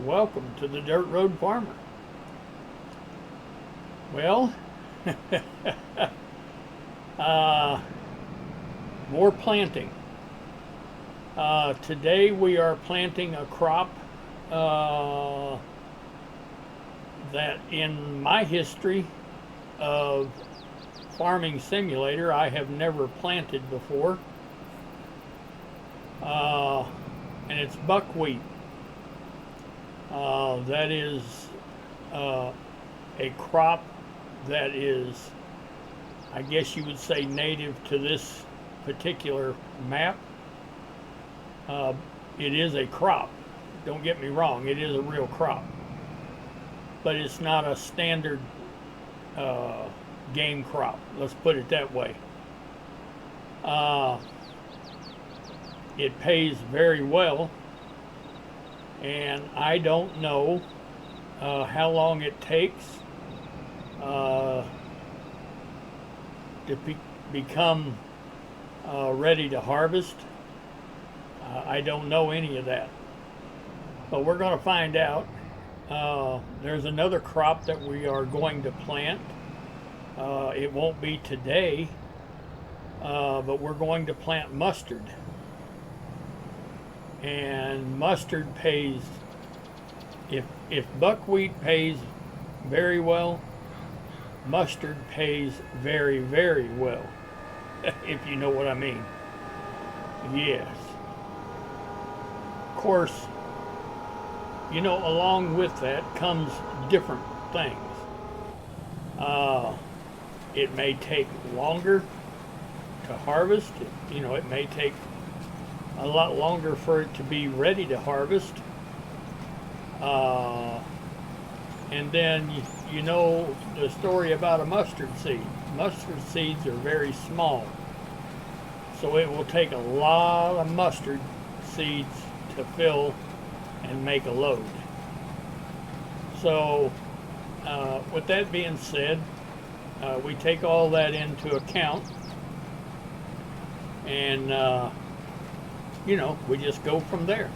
Welcome to the Dirt Road Farmer. Well, uh, more planting. Today we are planting a crop that in my history of Farming Simulator I have never planted before. And it's buckwheat. That is a crop that is, I guess you would say, native to this particular map. It is a crop. Don't get me wrong, it is a real crop. But it's not a standard game crop. Let's put it that way. It pays very well. And I don't know how long it takes to become ready to harvest. I don't know any of that. But we're going to find out. There's another crop that we are going to plant. It won't be today, but we're going to plant mustard. And mustard pays, if buckwheat pays very well, mustard pays very, very well, if you know what I mean. Yes. Of course, you know, along with that comes different things. It may take longer to harvest. It may take a lot longer for it to be ready to harvest. And then you know the story about a mustard seed. Mustard seeds are very small. So it will take a lot of mustard seeds to fill and make a load. So with that being said, we take all that into account, and we just go from there.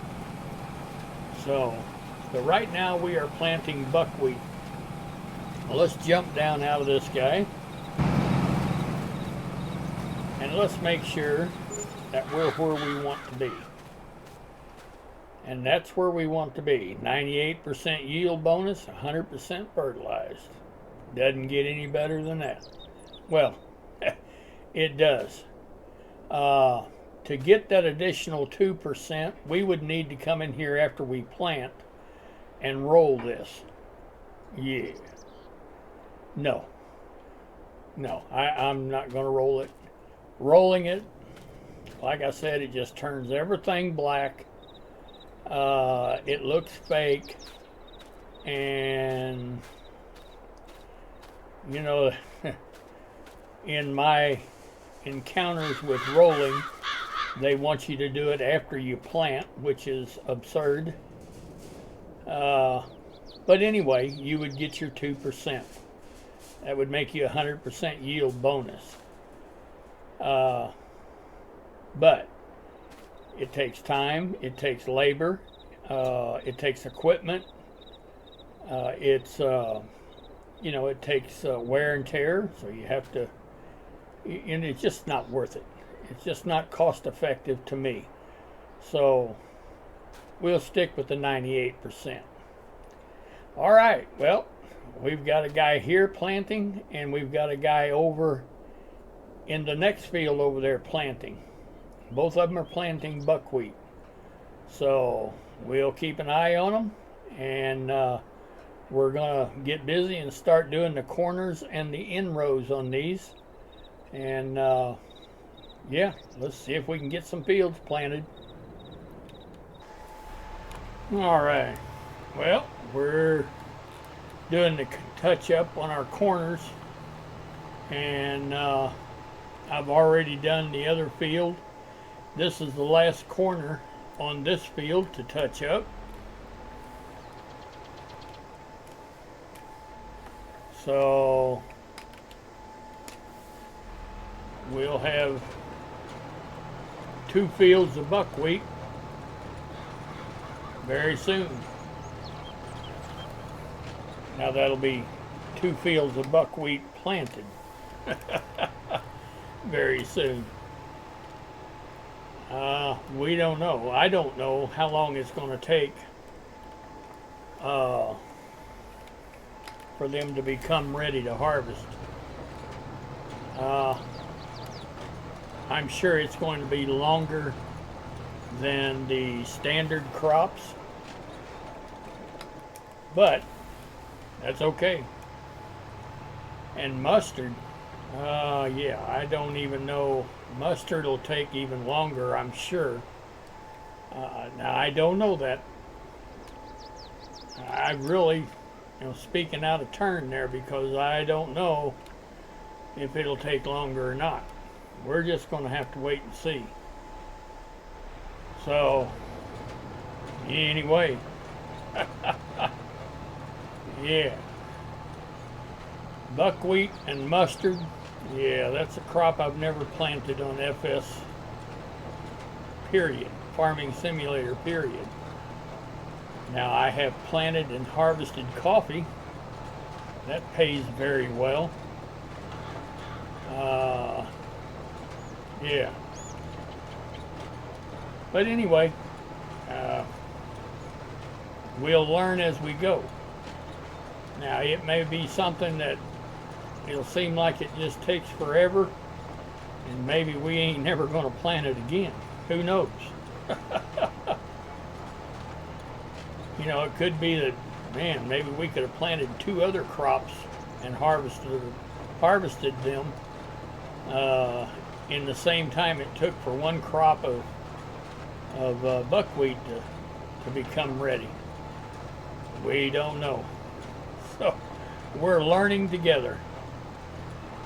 So right now we are planting buckwheat. Well, let's jump down out of this guy. And let's make sure that we're where we want to be. And that's where we want to be. 98% yield bonus, 100% fertilized. Doesn't get any better than that. Well, it does. To get that additional 2%, we would need to come in here after we plant and roll this. Yeah. No, I'm not going to roll it. Rolling it, like I said, it just turns everything black. It looks fake. And, in my encounters with rolling, they want you to do it after you plant, which is absurd. But anyway, you would get your 2%. That would make you a 100% yield bonus. But it takes time, it takes labor, it takes equipment, it takes wear and tear, so you have to, and it's just not worth it. It's just not cost effective to me. So we'll stick with the 98%. All right, well, we've got a guy here planting, and we've got a guy over in the next field over there planting. Both of them are planting buckwheat. So we'll keep an eye on them, and we're going to get busy and start doing the corners and the inrows on these. And yeah, let's see if we can get some fields planted. All right, well, we're doing the touch up on our corners, and I've already done the other field. This is the last corner on this field to touch up. So we'll have 2 fields of buckwheat very soon. Now that'll be 2 fields of buckwheat planted very soon. We don't know. I don't know how long it's going to take for them to become ready to harvest. I'm sure it's going to be longer than the standard crops, but that's okay. And mustard, yeah, I don't even know. Mustard will take even longer, I'm sure. Now, I don't know that. I really, speaking out of turn there, because I don't know if it'll take longer or not. We're just going to have to wait and see. So, anyway, yeah. Buckwheat and mustard, yeah, that's a crop I've never planted on FS, period. Farming Simulator, period. Now, I have planted and harvested coffee. That pays very well. Yeah. But anyway, we'll learn as we go. Now, it may be something that it'll seem like it just takes forever, and maybe we ain't never going to plant it again. Who knows? It could be that, man, maybe we could have planted 2 other crops and harvested them in the same time it took for 1 crop of buckwheat to become ready. We don't know. So we're learning together.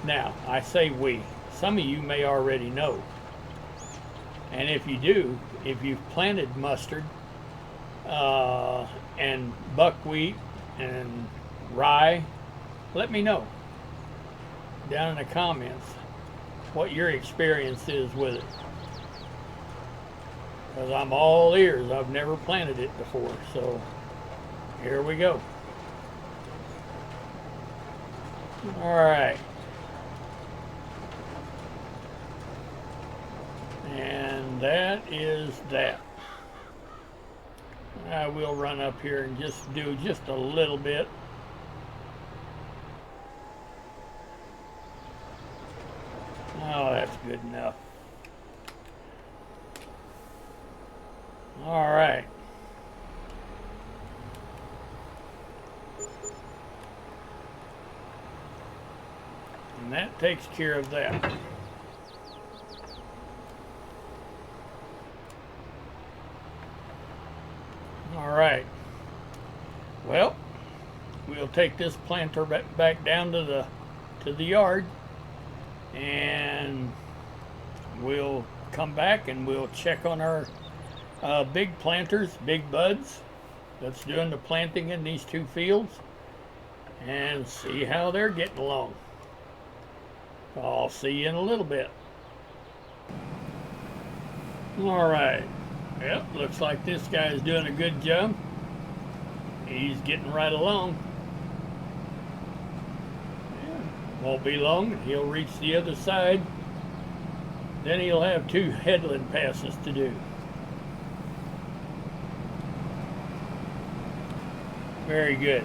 Now, I say we. Some of you may already know. And if you do, if you've planted mustard and buckwheat and rye, let me know down in the comments what your experience is with it. Because I'm all ears. I've never planted it before. So here we go. All right. And that is that. I will run up here and just do just a little bit. Oh, that's good enough. All right. And that takes care of that. All right. Well, we'll take this planter back down to the yard, and we'll come back and we'll check on our big planters, big buds that's doing the planting in these 2 fields, and see how they're getting along. I'll see you in a little bit. All right. Yep, looks like this guy is doing a good job. He's getting right along. Yeah, won't be long, he'll reach the other side. Then he'll have 2 headland passes to do. Very good.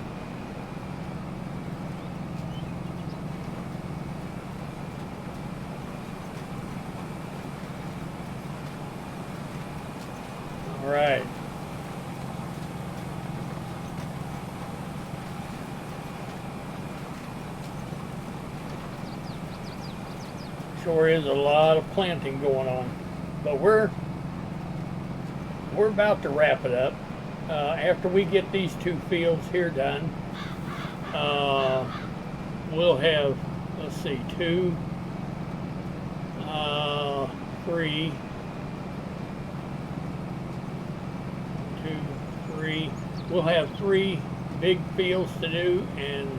All right. Sure is a lot of planting going on, but we're about to wrap it up. After we get these 2 fields here done, we'll have, let's see, 2, 3, 2, 3. We'll have 3 big fields to do, and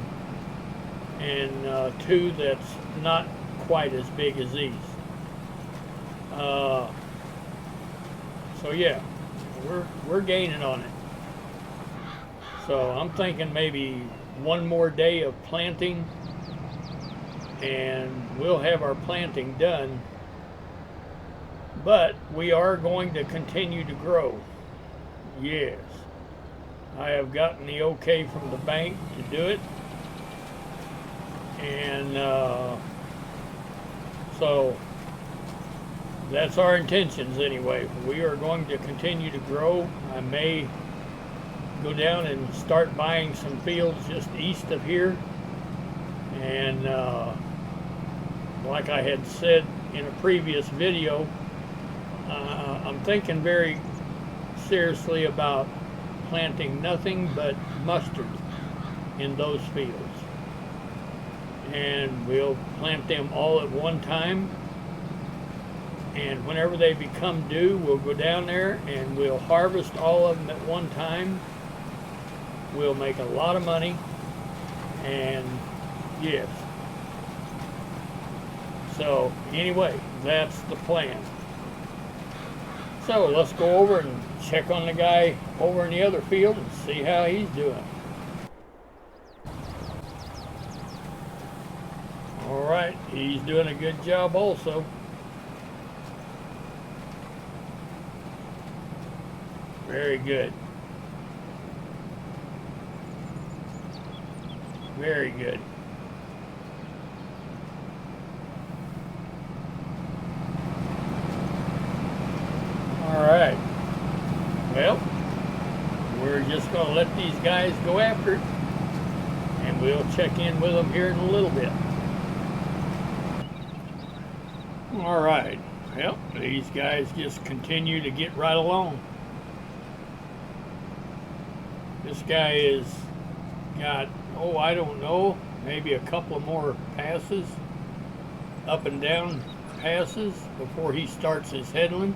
2 that's not quite as big as these. So yeah, we're gaining on it. So I'm thinking maybe one more day of planting, and we'll have our planting done. But we are going to continue to grow. Yes. I have gotten the okay from the bank to do it. And so that's our intentions anyway. We are going to continue to grow. I may go down and start buying some fields just east of here. And like I had said in a previous video, I'm thinking very seriously about planting nothing but mustard in those fields. And we'll plant them all at one time, and whenever they become due, we'll go down there and we'll harvest all of them at one time. We'll make a lot of money, and yes. So anyway, that's the plan. So let's go over and check on the guy over in the other field and see how he's doing. Alright, he's doing a good job also. Very good. Very good. Alright. Well, we're just going to let these guys go after it, and we'll check in with them here in a little bit. Alright, well, these guys just continue to get right along. This guy has got, oh, I don't know, maybe a couple of more passes, up and down passes, before he starts his headland.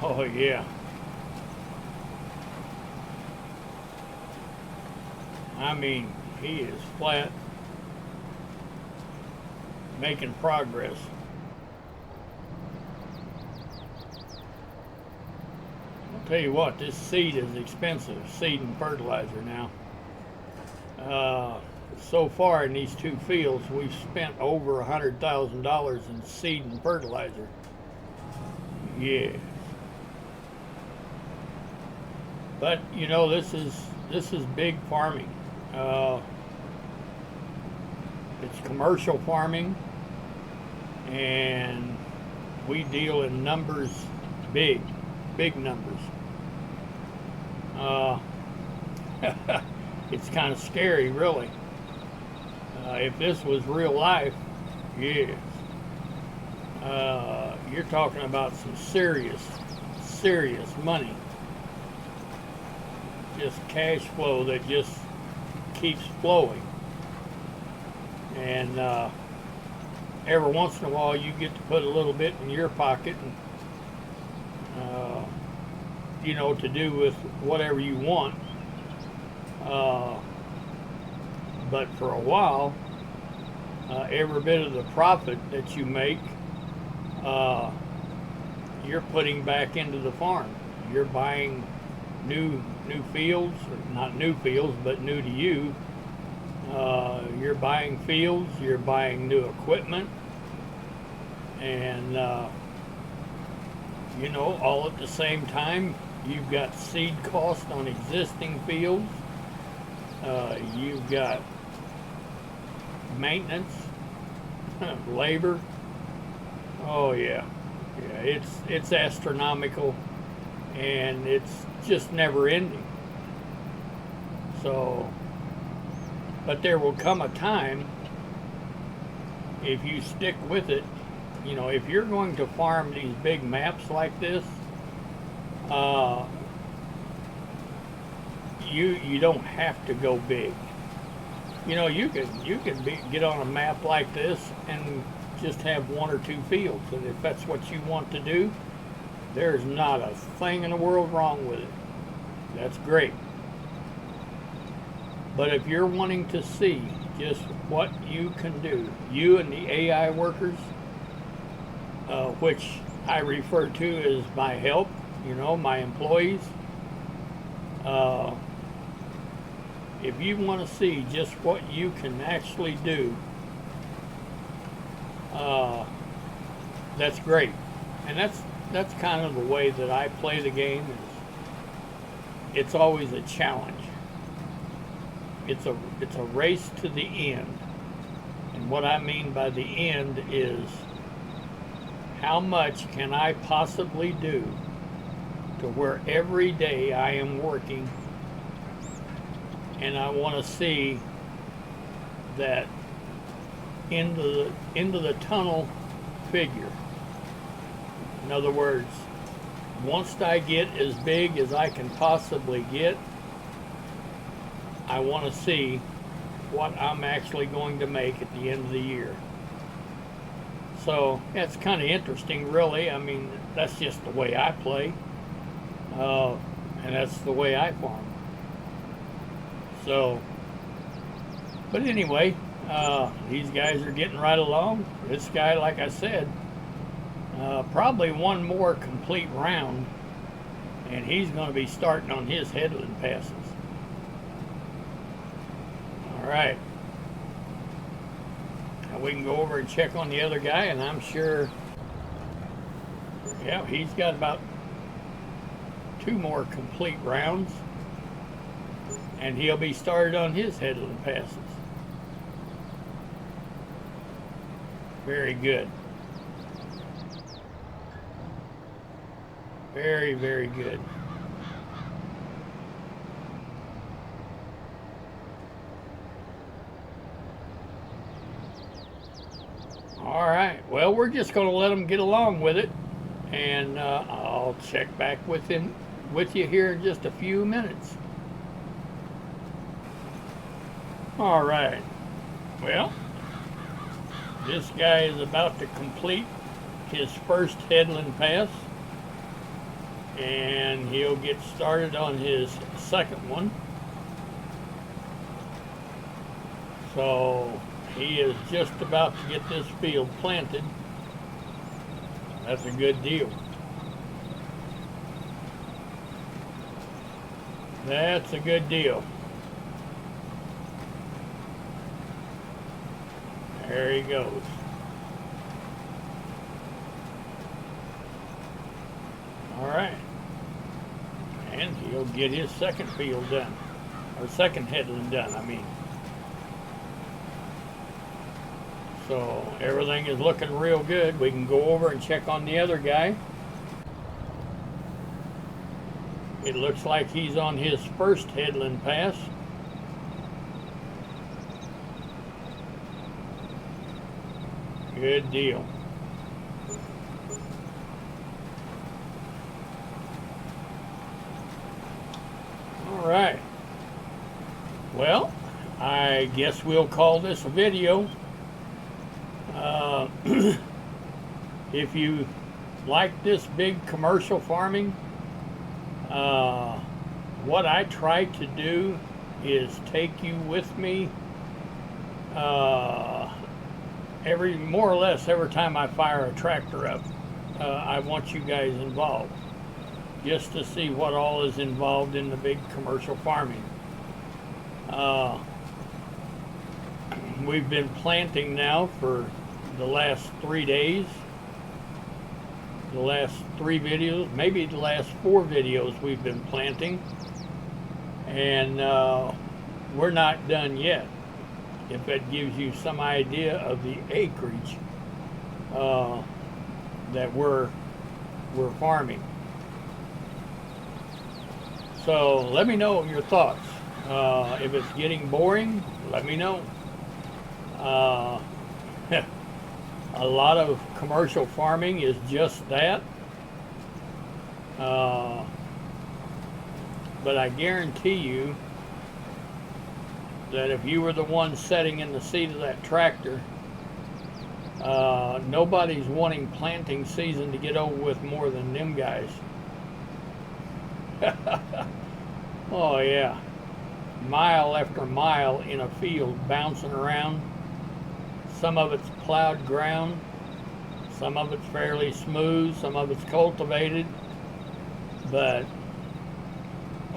Oh yeah. I mean, he is flat, making progress. I'll tell you what, this seed is expensive, seed and fertilizer now. So far in these two fields, we've spent over $100,000 in seed and fertilizer. Yeah. But you know, this is big farming. It's commercial farming, and we deal in numbers, big numbers. It's kind of scary, really. If this was real life, yes. You're talking about some serious money. Just cash flow that just keeps flowing. And every once in a while you get to put a little bit in your pocket, and you know, to do with whatever you want. But for a while, every bit of the profit that you make, you're putting back into the farm. You're buying new fields, or not new fields, but new to you. You're buying fields, you're buying new equipment, and you know, all at the same time, you've got seed cost on existing fields. You've got maintenance, labor. Oh yeah, it's astronomical, and it's just never ending. So, but there will come a time, if you stick with it, you know, if you're going to farm these big maps like this, you don't have to go big. You know, you can get on a map like this and just have one or two fields, and if that's what you want to do, there's not a thing in the world wrong with it. That's great. But if you're wanting to see just what you can do, you and the AI workers, which I refer to as my help, you know, my employees, If you want to see just what you can actually do, that's great. And that's kind of the way that I play the game. It's always a challenge. It's a race to the end. And what I mean by the end is, how much can I possibly do to where every day I am working, and I want to see that into the tunnel figure. In other words, once I get as big as I can possibly get, I want to see what I'm actually going to make at the end of the year. So that's kind of interesting, really. I mean, that's just the way I play, and that's the way I farm. So, but anyway, these guys are getting right along. This guy, like I said, probably one more complete round, and he's going to be starting on his headland passes. All right. Now we can go over and check on the other guy, and I'm sure, yeah, he's got about 2 more complete rounds, and he'll be started on his headland passes. Very good. Very, very good. All right. Well, we're just going to let them get along with it, and I'll check back with you here in just a few minutes. All right. Well, this guy is about to complete his first headland pass, and he'll get started on his second one. So he is just about to get this field planted. That's a good deal. That's a good deal. There he goes. All right. And he'll get his second field done. Or second headland done, I mean. So everything is looking real good. We can go over and check on the other guy. It looks like he's on his first headland pass. Good deal. All right. Well, I guess we'll call this a video. If you like this big commercial farming, what I try to do is take you with me more or less every time I fire a tractor up. I want you guys involved, just to see what all is involved in the big commercial farming. We've been planting now for the last 3 days, the last 3 videos, maybe the last 4 videos we've been planting, and we're not done yet. If that gives you some idea of the acreage that we're farming. So let me know your thoughts. If it's getting boring, let me know. A lot of commercial farming is just that. But I guarantee you that if you were the one sitting in the seat of that tractor, nobody's wanting planting season to get over with more than them guys. Oh yeah, mile after mile in a field bouncing around. Some of it's plowed ground, some of it's fairly smooth, some of it's cultivated, but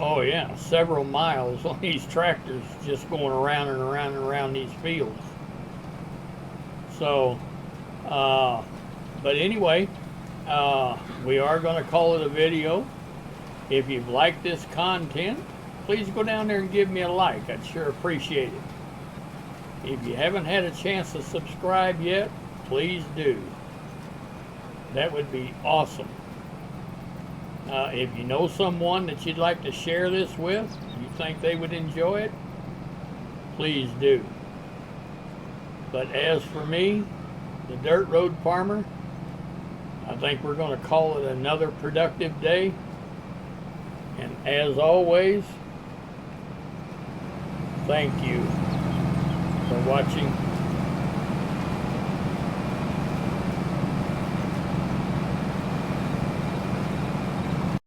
Oh yeah, several miles on these tractors just going around and around and around these fields. So, but anyway, we are going to call it a video. If you've liked this content, please go down there and give me a like. I'd sure appreciate it. If you haven't had a chance to subscribe yet, please do. That would be awesome. If you know someone that you'd like to share this with, you think they would enjoy it, please do. But as for me, the Dirt Road Farmer, I think we're going to call it another productive day. And as always, thank you for watching